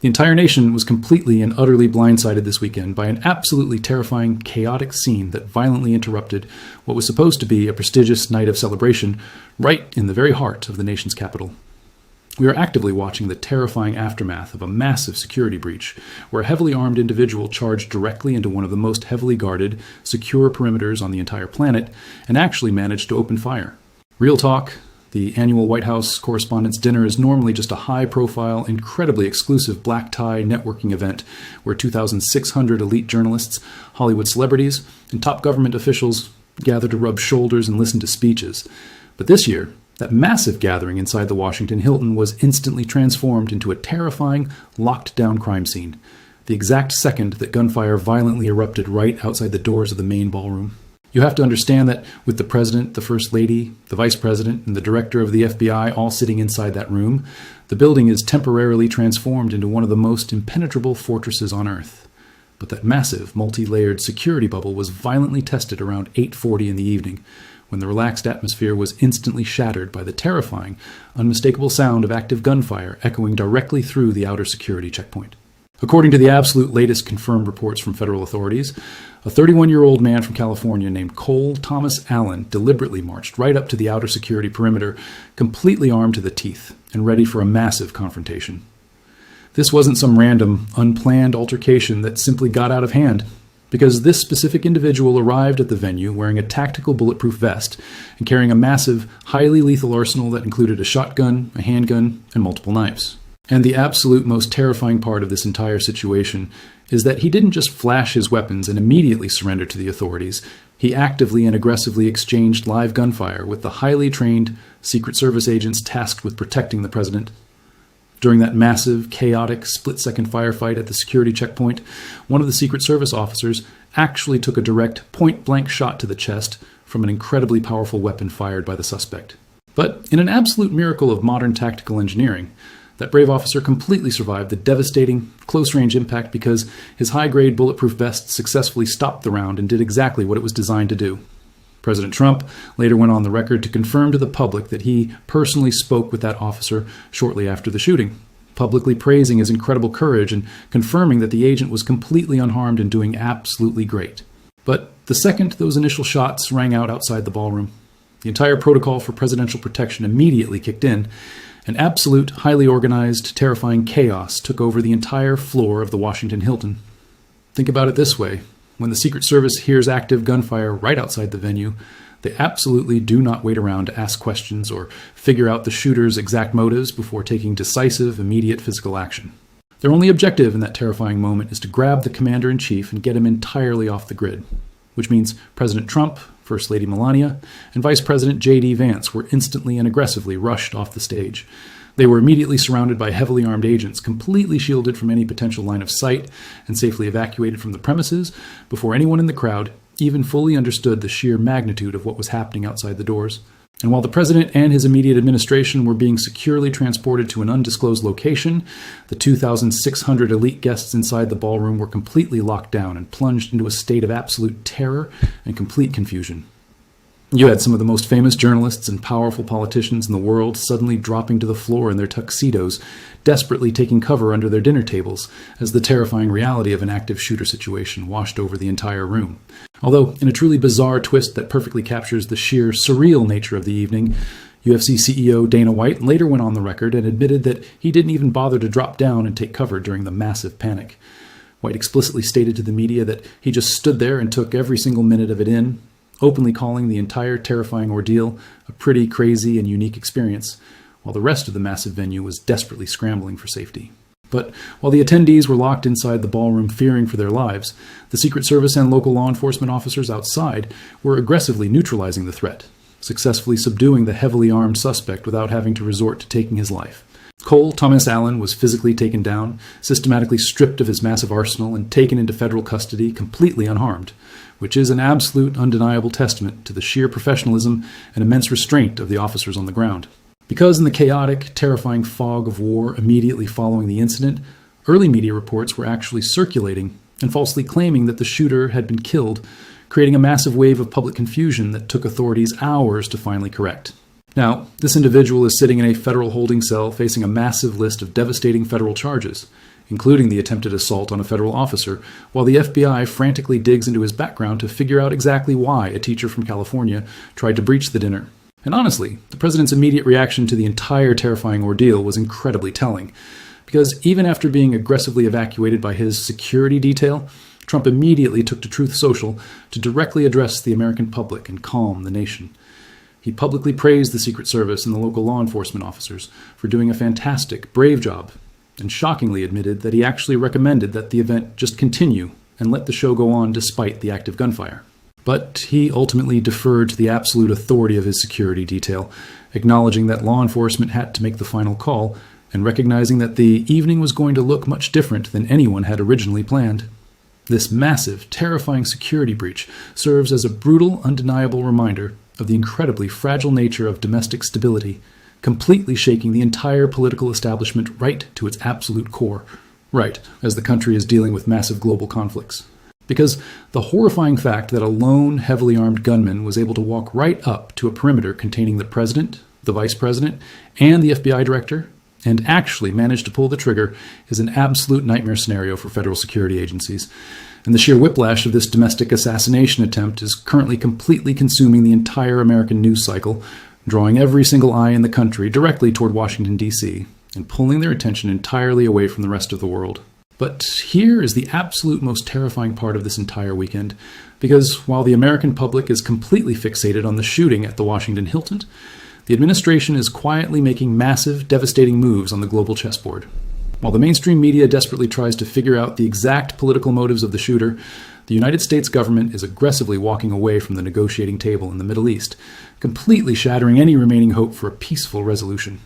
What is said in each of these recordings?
The entire nation was completely and utterly blindsided this weekend by an absolutely terrifying, chaotic scene that violently interrupted what was supposed to be a prestigious night of celebration right in the very heart of the nation's capital. We are actively watching the terrifying aftermath of a massive security breach, where a heavily armed individual charged directly into one of the most heavily guarded, secure perimeters on the entire planet and actually managed to open fire. Real talk. The annual White House Correspondents' Dinner is normally just a high-profile, incredibly exclusive black-tie networking event where 2,600 elite journalists, Hollywood celebrities, and top government officials gather to rub shoulders and listen to speeches. But this year, that massive gathering inside the Washington Hilton was instantly transformed into a terrifying, locked-down crime scene, the exact second that gunfire violently erupted right outside the doors of the main ballroom. You have to understand that with the president, the first lady, the vice president, and the director of the FBI all sitting inside that room, the building is temporarily transformed into one of the most impenetrable fortresses on Earth. But that massive, multi-layered security bubble was violently tested around 8:40 in the evening, when the relaxed atmosphere was instantly shattered by the terrifying, unmistakable sound of active gunfire echoing directly through the outer security checkpoint. According to the absolute latest confirmed reports from federal authorities, a 31-year-old man from California named Thomas Allen deliberately marched right up to the outer security perimeter, completely armed to the teeth and ready for a massive confrontation. This wasn't some random, unplanned altercation that simply got out of hand, because this specific individual arrived at the venue wearing a tactical bulletproof vest and carrying a massive, highly lethal arsenal that included a shotgun, a handgun, and multiple knives. And the absolute most terrifying part of this entire situation is that he didn't just flash his weapons and immediately surrender to the authorities. He actively and aggressively exchanged live gunfire with the highly trained Secret Service agents tasked with protecting the president. During that massive, chaotic, split-second firefight at the security checkpoint, one of the Secret Service officers actually took a direct, point-blank shot to the chest from an incredibly powerful weapon fired by the suspect. But in an absolute miracle of modern tactical engineering, that brave officer completely survived the devastating, close-range impact because his high-grade bulletproof vest successfully stopped the round and did exactly what it was designed to do. President Trump later went on the record to confirm to the public that he personally spoke with that officer shortly after the shooting, publicly praising his incredible courage and confirming that the agent was completely unharmed and doing absolutely great. But the second those initial shots rang out outside the ballroom, the entire protocol for presidential protection immediately kicked in. An absolute, highly organized, terrifying chaos took over the entire floor of the Washington Hilton. Think about it this way. When the Secret Service hears active gunfire right outside the venue, they absolutely do not wait around to ask questions or figure out the shooter's exact motives before taking decisive, immediate physical action. Their only objective in that terrifying moment is to grab the commander-in-chief and get him entirely off the grid, which means President Trump, First Lady Melania, and Vice President JD Vance were instantly and aggressively rushed off the stage. They were immediately surrounded by heavily armed agents, completely shielded from any potential line of sight, and safely evacuated from the premises before anyone in the crowd even fully understood the sheer magnitude of what was happening outside the doors. And while the president and his immediate administration were being securely transported to an undisclosed location, the 2,600 elite guests inside the ballroom were completely locked down and plunged into a state of absolute terror and complete confusion. You had some of the most famous journalists and powerful politicians in the world suddenly dropping to the floor in their tuxedos, desperately taking cover under their dinner tables as the terrifying reality of an active shooter situation washed over the entire room. Although, in a truly bizarre twist that perfectly captures the sheer surreal nature of the evening, UFC CEO Dana White later went on the record and admitted that he didn't even bother to drop down and take cover during the massive panic. White explicitly stated to the media that he just stood there and took every single minute of it in, openly calling the entire terrifying ordeal a pretty crazy and unique experience, while the rest of the massive venue was desperately scrambling for safety. But while the attendees were locked inside the ballroom fearing for their lives, the Secret Service and local law enforcement officers outside were aggressively neutralizing the threat, successfully subduing the heavily armed suspect without having to resort to taking his life. Thomas Allen was physically taken down, systematically stripped of his massive arsenal, and taken into federal custody completely unharmed, which is an absolute, undeniable testament to the sheer professionalism and immense restraint of the officers on the ground. Because in the chaotic, terrifying fog of war immediately following the incident, early media reports were actually circulating and falsely claiming that the shooter had been killed, creating a massive wave of public confusion that took authorities hours to finally correct. Now, this individual is sitting in a federal holding cell facing a massive list of devastating federal charges, including the attempted assault on a federal officer, while the FBI frantically digs into his background to figure out exactly why a teacher from California tried to breach the dinner. And honestly, the president's immediate reaction to the entire terrifying ordeal was incredibly telling, because even after being aggressively evacuated by his security detail, Trump immediately took to Truth Social to directly address the American public and calm the nation. He publicly praised the Secret Service and the local law enforcement officers for doing a fantastic, brave job, and shockingly admitted that he actually recommended that the event just continue and let the show go on despite the active gunfire. But he ultimately deferred to the absolute authority of his security detail, acknowledging that law enforcement had to make the final call and recognizing that the evening was going to look much different than anyone had originally planned. This massive, terrifying security breach serves as a brutal, undeniable reminder of the incredibly fragile nature of domestic stability, completely shaking the entire political establishment right to its absolute core, right as the country is dealing with massive global conflicts. Because the horrifying fact that a lone, heavily armed gunman was able to walk right up to a perimeter containing the president, the vice president, and the FBI director, and actually managed to pull the trigger is an absolute nightmare scenario for federal security agencies. And the sheer whiplash of this domestic assassination attempt is currently completely consuming the entire American news cycle, drawing every single eye in the country directly toward Washington, D.C., and pulling their attention entirely away from the rest of the world. But here is the absolute most terrifying part of this entire weekend, because while the American public is completely fixated on the shooting at the Washington Hilton, the administration is quietly making massive, devastating moves on the global chessboard. While the mainstream media desperately tries to figure out the exact political motives of the shooter, the United States government is aggressively walking away from the negotiating table in the Middle East, completely shattering any remaining hope for a peaceful resolution.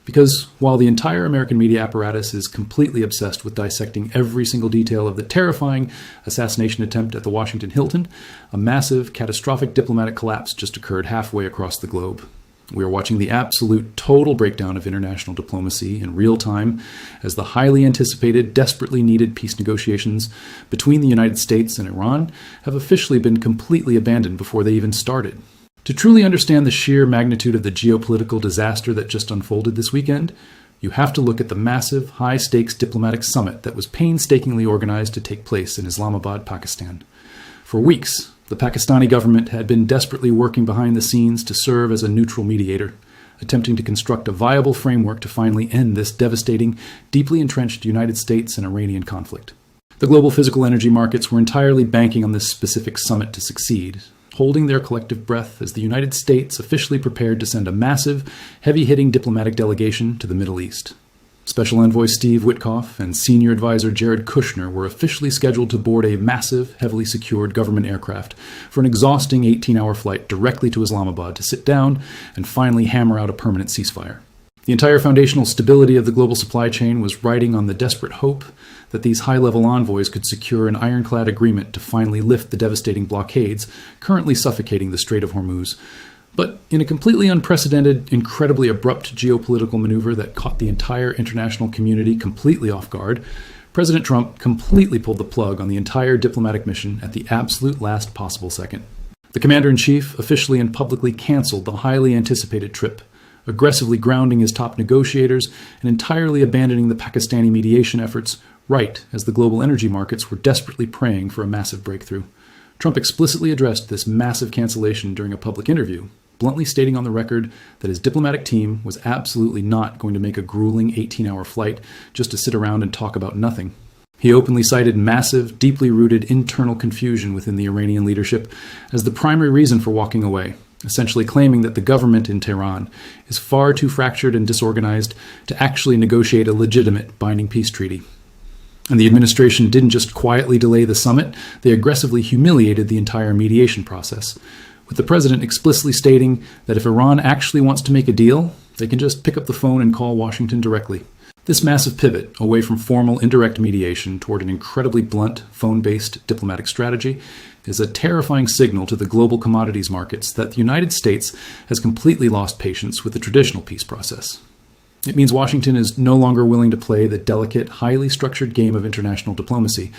Because while the entire American media apparatus is completely obsessed with dissecting every single detail of the terrifying assassination attempt at the Washington Hilton, a massive, catastrophic diplomatic collapse just occurred halfway across the globe. We are watching the absolute total breakdown of international diplomacy in real time as the highly anticipated, desperately needed peace negotiations between the United States and Iran have officially been completely abandoned before they even started. To truly understand the sheer magnitude of the geopolitical disaster that just unfolded this weekend, you have to look at the massive, high-stakes diplomatic summit that was painstakingly organized to take place in Islamabad, Pakistan. For weeks, the Pakistani government had been desperately working behind the scenes to serve as a neutral mediator, attempting to construct a viable framework to finally end this devastating, deeply entrenched United States and Iranian conflict. The global physical energy markets were entirely banking on this specific summit to succeed, holding their collective breath as the United States officially prepared to send a massive, heavy-hitting diplomatic delegation to the Middle East. Special Envoy Steve Witkoff and Senior Advisor Jared Kushner were officially scheduled to board a massive, heavily secured government aircraft for an exhausting 18-hour flight directly to Islamabad to sit down and finally hammer out a permanent ceasefire. The entire foundational stability of the global supply chain was riding on the desperate hope that these high-level envoys could secure an ironclad agreement to finally lift the devastating blockades currently suffocating the Strait of Hormuz. But in a completely unprecedented, incredibly abrupt geopolitical maneuver that caught the entire international community completely off guard, President Trump completely pulled the plug on the entire diplomatic mission at the absolute last possible second. The commander-in-chief officially and publicly canceled the highly anticipated trip, aggressively grounding his top negotiators and entirely abandoning the Pakistani mediation efforts right as the global energy markets were desperately praying for a massive breakthrough. Trump explicitly addressed this massive cancellation during a public interview, bluntly stating on the record that his diplomatic team was absolutely not going to make a grueling 18-hour flight just to sit around and talk about nothing. He openly cited massive, deeply rooted internal confusion within the Iranian leadership as the primary reason for walking away, essentially claiming that the government in Tehran is far too fractured and disorganized to actually negotiate a legitimate binding peace treaty. And the administration didn't just quietly delay the summit, they aggressively humiliated the entire mediation process, with the president explicitly stating that if Iran actually wants to make a deal, they can just pick up the phone and call Washington directly. This massive pivot away from formal indirect mediation toward an incredibly blunt, phone-based diplomatic strategy is a terrifying signal to the global commodities markets that the United States has completely lost patience with the traditional peace process. It means Washington is no longer willing to play the delicate, highly structured game of international diplomacy,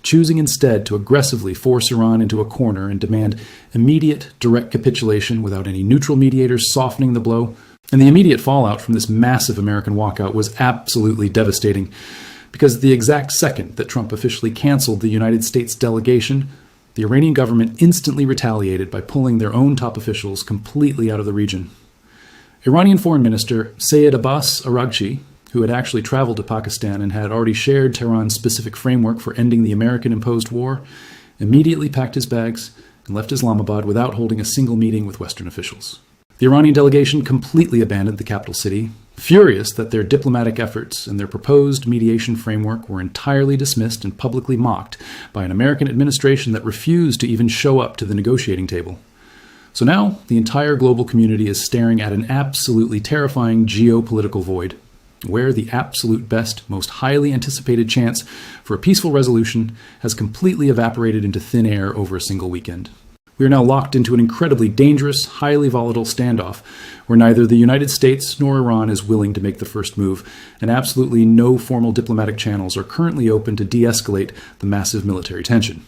choosing instead to aggressively force Iran into a corner and demand immediate, direct capitulation without any neutral mediators softening the blow. And the immediate fallout from this massive American walkout was absolutely devastating, because the exact second that Trump officially canceled the United States delegation, the Iranian government instantly retaliated by pulling their own top officials completely out of the region. Iranian Foreign Minister Sayed Abbas Araghchi, who had actually traveled to Pakistan and had already shared Tehran's specific framework for ending the American-imposed war, immediately packed his bags and left Islamabad without holding a single meeting with Western officials. The Iranian delegation completely abandoned the capital city, furious that their diplomatic efforts and their proposed mediation framework were entirely dismissed and publicly mocked by an American administration that refused to even show up to the negotiating table. So now, the entire global community is staring at an absolutely terrifying geopolitical void, where the absolute best, most highly anticipated chance for a peaceful resolution has completely evaporated into thin air over a single weekend. We are now locked into an incredibly dangerous, highly volatile standoff, where neither the United States nor Iran is willing to make the first move, and absolutely no formal diplomatic channels are currently open to de-escalate the massive military tension.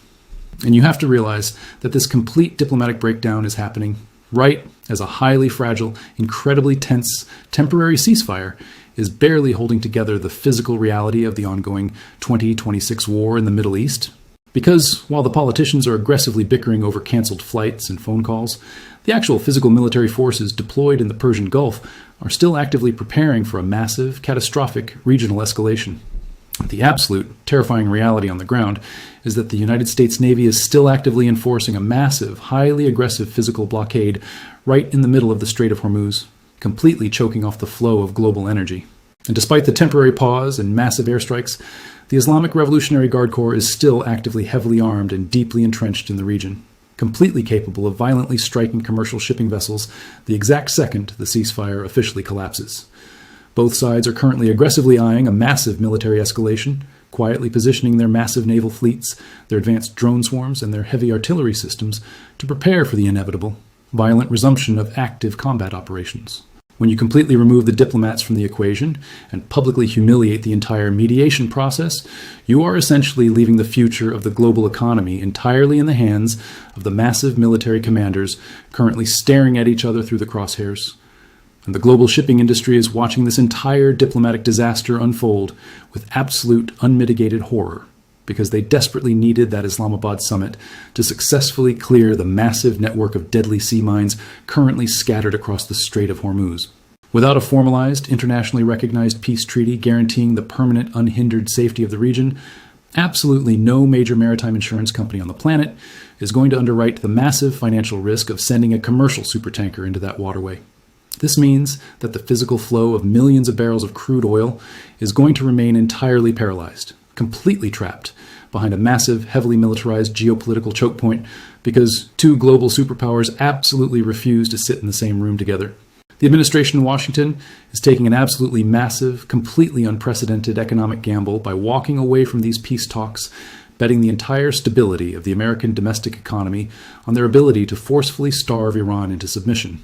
And you have to realize that this complete diplomatic breakdown is happening right as a highly fragile, incredibly tense, temporary ceasefire is barely holding together the physical reality of the ongoing 2026 war in the Middle East. Because while the politicians are aggressively bickering over canceled flights and phone calls, the actual physical military forces deployed in the Persian Gulf are still actively preparing for a massive, catastrophic regional escalation. The absolute, terrifying reality on the ground is that the United States Navy is still actively enforcing a massive, highly aggressive physical blockade right in the middle of the Strait of Hormuz, completely choking off the flow of global energy. And despite the temporary pause and massive airstrikes, the Islamic Revolutionary Guard Corps is still actively heavily armed and deeply entrenched in the region, completely capable of violently striking commercial shipping vessels the exact second the ceasefire officially collapses. Both sides are currently aggressively eyeing a massive military escalation, quietly positioning their massive naval fleets, their advanced drone swarms, and their heavy artillery systems to prepare for the inevitable, violent resumption of active combat operations. When you completely remove the diplomats from the equation and publicly humiliate the entire mediation process, you are essentially leaving the future of the global economy entirely in the hands of the massive military commanders currently staring at each other through the crosshairs. And the global shipping industry is watching this entire diplomatic disaster unfold with absolute unmitigated horror, because they desperately needed that Islamabad summit to successfully clear the massive network of deadly sea mines currently scattered across the Strait of Hormuz. Without a formalized, internationally recognized peace treaty guaranteeing the permanent, unhindered safety of the region, absolutely no major maritime insurance company on the planet is going to underwrite the massive financial risk of sending a commercial supertanker into that waterway. This means that the physical flow of millions of barrels of crude oil is going to remain entirely paralyzed, completely trapped behind a massive, heavily militarized geopolitical choke point because two global superpowers absolutely refuse to sit in the same room together. The administration in Washington is taking an absolutely massive, completely unprecedented economic gamble by walking away from these peace talks, betting the entire stability of the American domestic economy on their ability to forcefully starve Iran into submission.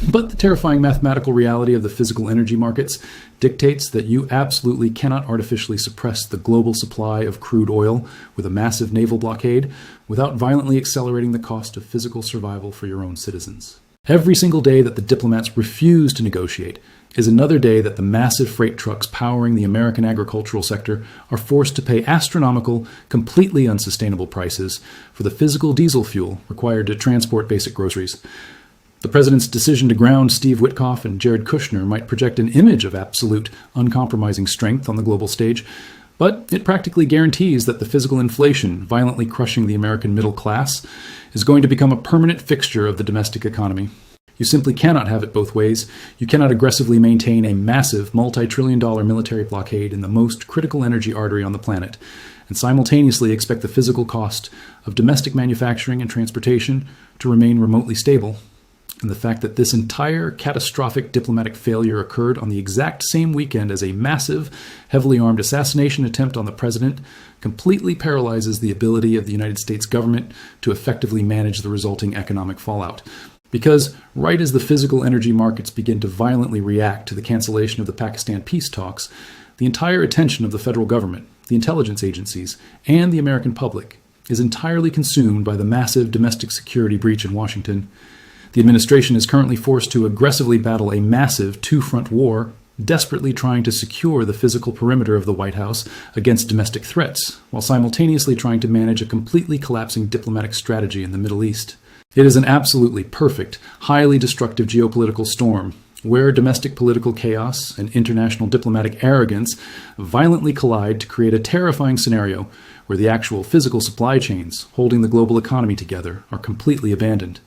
But the terrifying mathematical reality of the physical energy markets dictates that you absolutely cannot artificially suppress the global supply of crude oil with a massive naval blockade without violently accelerating the cost of physical survival for your own citizens. Every single day that the diplomats refuse to negotiate is another day that the massive freight trucks powering the American agricultural sector are forced to pay astronomical, completely unsustainable prices for the physical diesel fuel required to transport basic groceries. The president's decision to ground Steve Witkoff and Jared Kushner might project an image of absolute, uncompromising strength on the global stage, but it practically guarantees that the physical inflation violently crushing the American middle class is going to become a permanent fixture of the domestic economy. You simply cannot have it both ways. You cannot aggressively maintain a massive, multi-trillion-dollar military blockade in the most critical energy artery on the planet, and simultaneously expect the physical cost of domestic manufacturing and transportation to remain remotely stable. And the fact that this entire catastrophic diplomatic failure occurred on the exact same weekend as a massive, heavily armed assassination attempt on the president completely paralyzes the ability of the United States government to effectively manage the resulting economic fallout. Because right as the physical energy markets begin to violently react to the cancellation of the Pakistan peace talks, the entire attention of the federal government, the intelligence agencies, and the American public is entirely consumed by the massive domestic security breach in Washington. The administration is currently forced to aggressively battle a massive two-front war desperately trying to secure the physical perimeter of the White House against domestic threats, while simultaneously trying to manage a completely collapsing diplomatic strategy in the Middle East. It is an absolutely perfect, highly destructive geopolitical storm, where domestic political chaos and international diplomatic arrogance violently collide to create a terrifying scenario where the actual physical supply chains holding the global economy together are completely abandoned.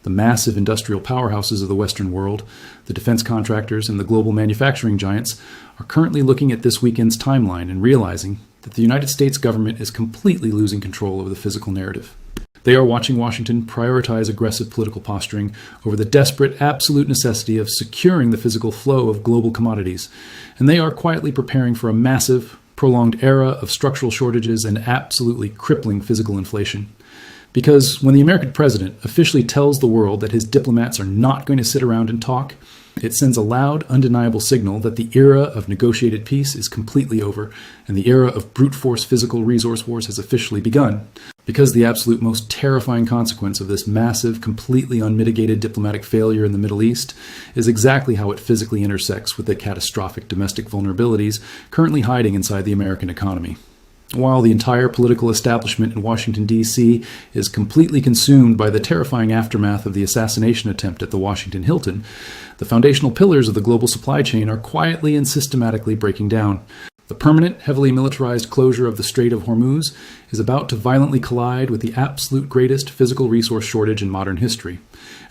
The massive industrial powerhouses of the Western world, the defense contractors, and the global manufacturing giants are currently looking at this weekend's timeline and realizing that the United States government is completely losing control over the physical narrative. They are watching Washington prioritize aggressive political posturing over the desperate, absolute necessity of securing the physical flow of global commodities, and they are quietly preparing for a massive, prolonged era of structural shortages and absolutely crippling physical inflation. Because when the American president officially tells the world that his diplomats are not going to sit around and talk, it sends a loud, undeniable signal that the era of negotiated peace is completely over, and the era of brute force physical resource wars has officially begun. Because the absolute most terrifying consequence of this massive, completely unmitigated diplomatic failure in the Middle East is exactly how it physically intersects with the catastrophic domestic vulnerabilities currently hiding inside the American economy. While the entire political establishment in Washington, D.C. is completely consumed by the terrifying aftermath of the assassination attempt at the Washington Hilton, the foundational pillars of the global supply chain are quietly and systematically breaking down. The permanent, heavily militarized closure of the Strait of Hormuz is about to violently collide with the absolute greatest physical resource shortage in modern history,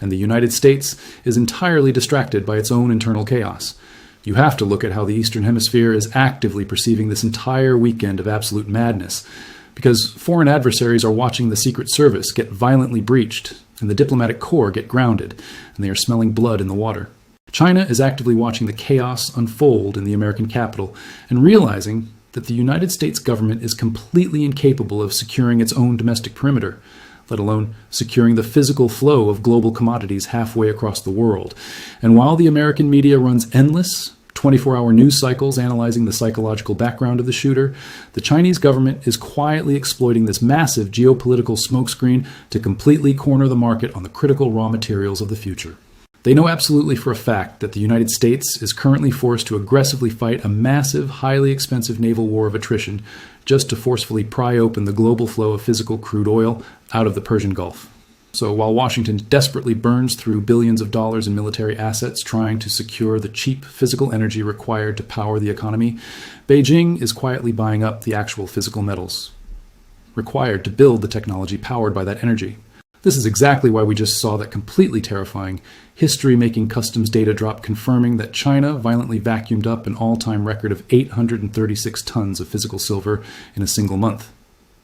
and the United States is entirely distracted by its own internal chaos. You have to look at how the Eastern Hemisphere is actively perceiving this entire weekend of absolute madness, because foreign adversaries are watching the Secret Service get violently breached and the diplomatic corps get grounded, and they are smelling blood in the water. China is actively watching the chaos unfold in the American capital and realizing that the United States government is completely incapable of securing its own domestic perimeter, let alone securing the physical flow of global commodities halfway across the world. And while the American media runs endless, 24-hour news cycles analyzing the psychological background of the shooter, the Chinese government is quietly exploiting this massive geopolitical smokescreen to completely corner the market on the critical raw materials of the future. They know absolutely for a fact that the United States is currently forced to aggressively fight a massive, highly expensive naval war of attrition just to forcefully pry open the global flow of physical crude oil out of the Persian Gulf. So while Washington desperately burns through billions of dollars in military assets trying to secure the cheap physical energy required to power the economy, Beijing is quietly buying up the actual physical metals required to build the technology powered by that energy. This is exactly why we just saw that completely terrifying, history-making customs data drop confirming that China violently vacuumed up an all-time record of 836 tons of physical silver in a single month.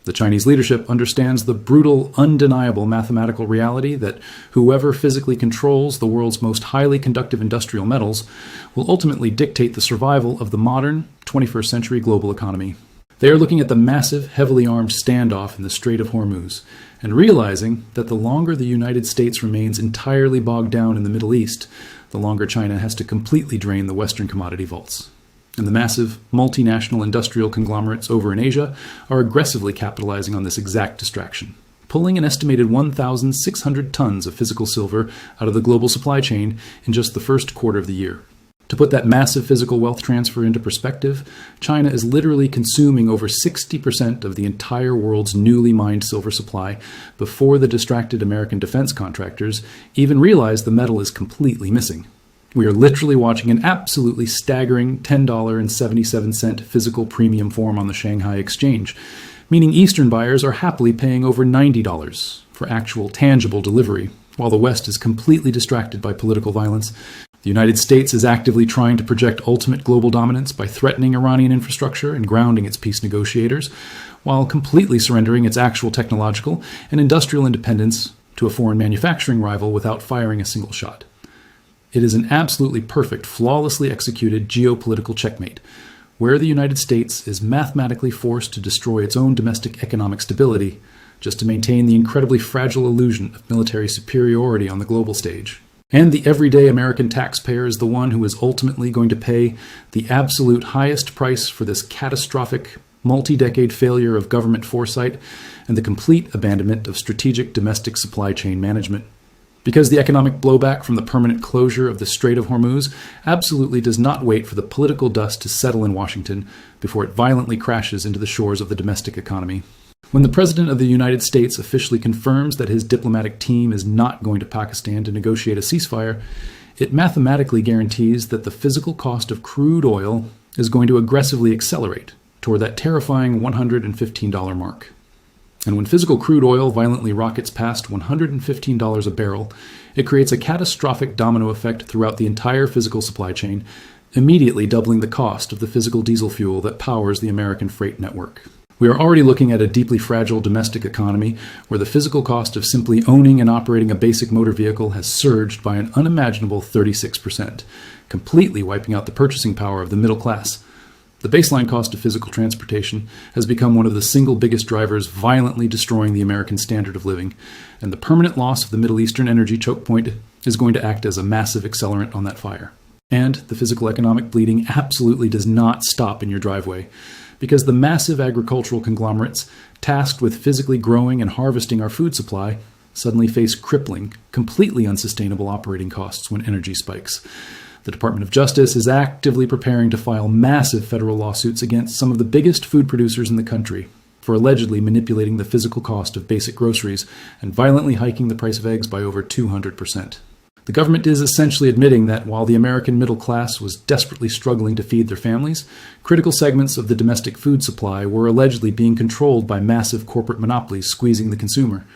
The Chinese leadership understands the brutal, undeniable mathematical reality that whoever physically controls the world's most highly conductive industrial metals will ultimately dictate the survival of the modern, 21st century global economy. They are looking at the massive, heavily armed standoff in the Strait of Hormuz and realizing that the longer the United States remains entirely bogged down in the Middle East, the longer China has to completely drain the Western commodity vaults. And the massive, multinational industrial conglomerates over in Asia are aggressively capitalizing on this exact distraction, pulling an estimated 1,600 tons of physical silver out of the global supply chain in just the first quarter of the year. To put that massive physical wealth transfer into perspective, China is literally consuming over 60% of the entire world's newly mined silver supply before the distracted American defense contractors even realize the metal is completely missing. We are literally watching an absolutely staggering $10.77 physical premium form on the Shanghai exchange, meaning Eastern buyers are happily paying over $90 for actual tangible delivery, while the West is completely distracted by political violence. The United States is actively trying to project ultimate global dominance by threatening Iranian infrastructure and grounding its peace negotiators, while completely surrendering its actual technological and industrial independence to a foreign manufacturing rival without firing a single shot. It is an absolutely perfect, flawlessly executed geopolitical checkmate, where the United States is mathematically forced to destroy its own domestic economic stability just to maintain the incredibly fragile illusion of military superiority on the global stage. And the everyday American taxpayer is the one who is ultimately going to pay the absolute highest price for this catastrophic, multi-decade failure of government foresight and the complete abandonment of strategic domestic supply chain management. Because the economic blowback from the permanent closure of the Strait of Hormuz absolutely does not wait for the political dust to settle in Washington before it violently crashes into the shores of the domestic economy. When the President of the United States officially confirms that his diplomatic team is not going to Pakistan to negotiate a ceasefire, it mathematically guarantees that the physical cost of crude oil is going to aggressively accelerate toward that terrifying $115 mark. And when physical crude oil violently rockets past $115 a barrel, it creates a catastrophic domino effect throughout the entire physical supply chain, immediately doubling the cost of the physical diesel fuel that powers the American freight network. We are already looking at a deeply fragile domestic economy where the physical cost of simply owning and operating a basic motor vehicle has surged by an unimaginable 36%, completely wiping out the purchasing power of the middle class. The baseline cost of physical transportation has become one of the single biggest drivers violently destroying the American standard of living, and the permanent loss of the Middle Eastern energy choke point is going to act as a massive accelerant on that fire. And the physical economic bleeding absolutely does not stop in your driveway, because the massive agricultural conglomerates tasked with physically growing and harvesting our food supply suddenly face crippling, completely unsustainable operating costs when energy spikes. The Department of Justice is actively preparing to file massive federal lawsuits against some of the biggest food producers in the country for allegedly manipulating the physical cost of basic groceries and violently hiking the price of eggs by over 200%. The government is essentially admitting that while the American middle class was desperately struggling to feed their families, critical segments of the domestic food supply were allegedly being controlled by massive corporate monopolies squeezing the consumer.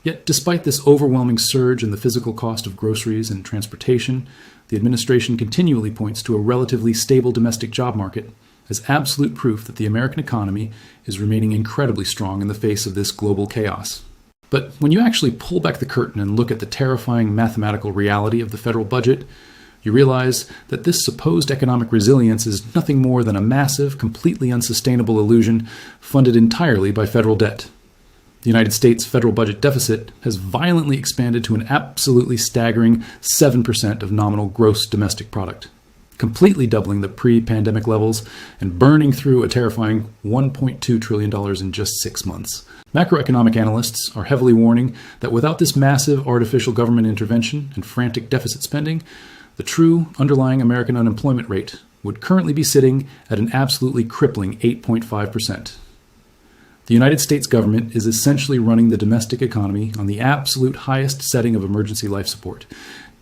Yet, despite this overwhelming surge in the physical cost of groceries and transportation, the administration continually points to a relatively stable domestic job market as absolute proof that the American economy is remaining incredibly strong in the face of this global chaos. But when you actually pull back the curtain and look at the terrifying mathematical reality of the federal budget, you realize that this supposed economic resilience is nothing more than a massive, completely unsustainable illusion funded entirely by federal debt. The United States federal budget deficit has violently expanded to an absolutely staggering 7% of nominal gross domestic product, completely doubling the pre-pandemic levels and burning through a terrifying $1.2 trillion in just 6 months. Macroeconomic analysts are heavily warning that without this massive artificial government intervention and frantic deficit spending, the true underlying American unemployment rate would currently be sitting at an absolutely crippling 8.5%. The United States government is essentially running the domestic economy on the absolute highest setting of emergency life support,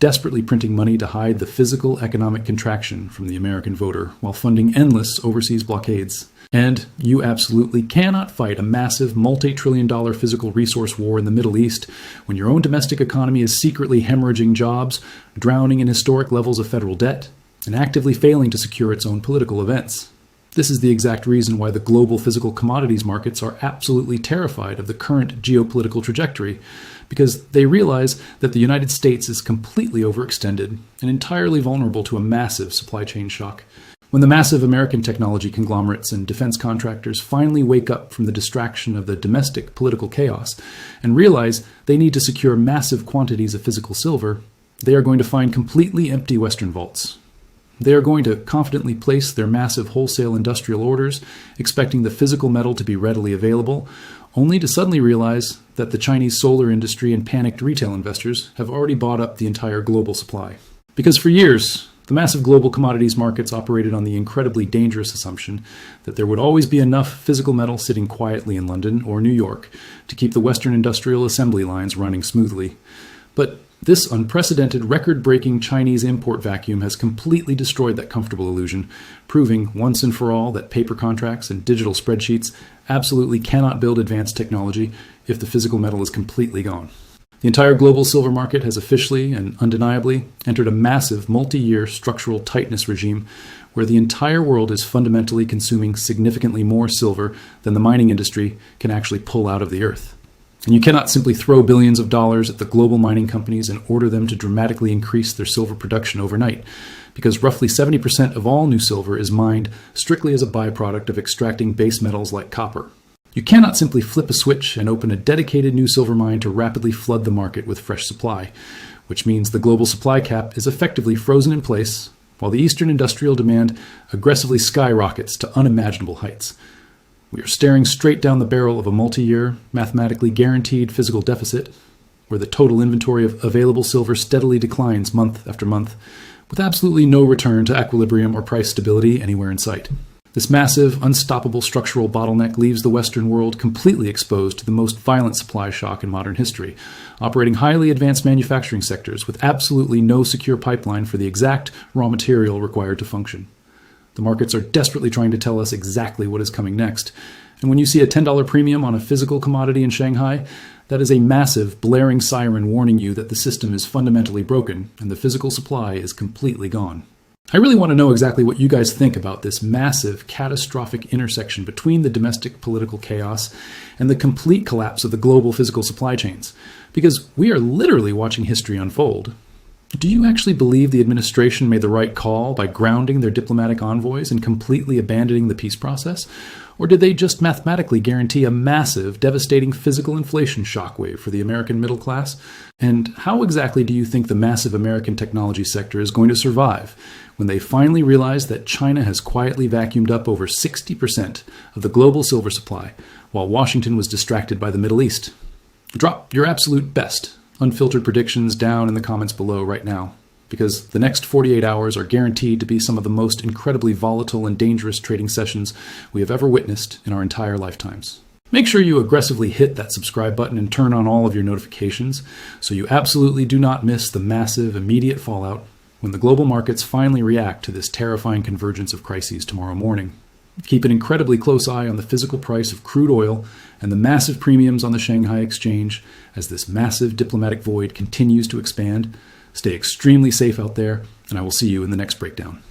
desperately printing money to hide the physical economic contraction from the American voter while funding endless overseas blockades. And you absolutely cannot fight a massive multi-trillion-dollar physical resource war in the Middle East when your own domestic economy is secretly hemorrhaging jobs, drowning in historic levels of federal debt, and actively failing to secure its own political events. This is the exact reason why the global physical commodities markets are absolutely terrified of the current geopolitical trajectory, because they realize that the United States is completely overextended and entirely vulnerable to a massive supply chain shock. When the massive American technology conglomerates and defense contractors finally wake up from the distraction of the domestic political chaos and realize they need to secure massive quantities of physical silver, they are going to find completely empty Western vaults. They are going to confidently place their massive wholesale industrial orders, expecting the physical metal to be readily available, only to suddenly realize that the Chinese solar industry and panicked retail investors have already bought up the entire global supply. Because for years, the massive global commodities markets operated on the incredibly dangerous assumption that there would always be enough physical metal sitting quietly in London or New York to keep the Western industrial assembly lines running smoothly. But this unprecedented, record-breaking Chinese import vacuum has completely destroyed that comfortable illusion, proving once and for all that paper contracts and digital spreadsheets absolutely cannot build advanced technology if the physical metal is completely gone. The entire global silver market has officially and undeniably entered a massive multi-year structural tightness regime where the entire world is fundamentally consuming significantly more silver than the mining industry can actually pull out of the earth. And you cannot simply throw billions of dollars at the global mining companies and order them to dramatically increase their silver production overnight, because roughly 70% of all new silver is mined strictly as a byproduct of extracting base metals like copper. You cannot simply flip a switch and open a dedicated new silver mine to rapidly flood the market with fresh supply, which means the global supply cap is effectively frozen in place while the Eastern industrial demand aggressively skyrockets to unimaginable heights. We are staring straight down the barrel of a multi-year, mathematically guaranteed physical deficit, where the total inventory of available silver steadily declines month after month, with absolutely no return to equilibrium or price stability anywhere in sight. This massive, unstoppable structural bottleneck leaves the Western world completely exposed to the most violent supply shock in modern history, operating highly advanced manufacturing sectors with absolutely no secure pipeline for the exact raw material required to function. The markets are desperately trying to tell us exactly what is coming next, and when you see a $10 premium on a physical commodity in Shanghai, that is a massive, blaring siren warning you that the system is fundamentally broken and the physical supply is completely gone. I really want to know exactly what you guys think about this massive, catastrophic intersection between the domestic political chaos and the complete collapse of the global physical supply chains, because we are literally watching history unfold. Do you actually believe the administration made the right call by grounding their diplomatic envoys and completely abandoning the peace process? Or did they just mathematically guarantee a massive, devastating physical inflation shockwave for the American middle class? And how exactly do you think the massive American technology sector is going to survive when they finally realize that China has quietly vacuumed up over 60% of the global silver supply, while Washington was distracted by the Middle East? Drop your absolute best unfiltered predictions down in the comments below right now, because the next 48 hours are guaranteed to be some of the most incredibly volatile and dangerous trading sessions we have ever witnessed in our entire lifetimes. Make sure you aggressively hit that subscribe button and turn on all of your notifications so you absolutely do not miss the massive, immediate fallout when the global markets finally react to this terrifying convergence of crises tomorrow morning. Keep an incredibly close eye on the physical price of crude oil and the massive premiums on the Shanghai exchange as this massive diplomatic void continues to expand. Stay extremely safe out there, and I will see you in the next breakdown.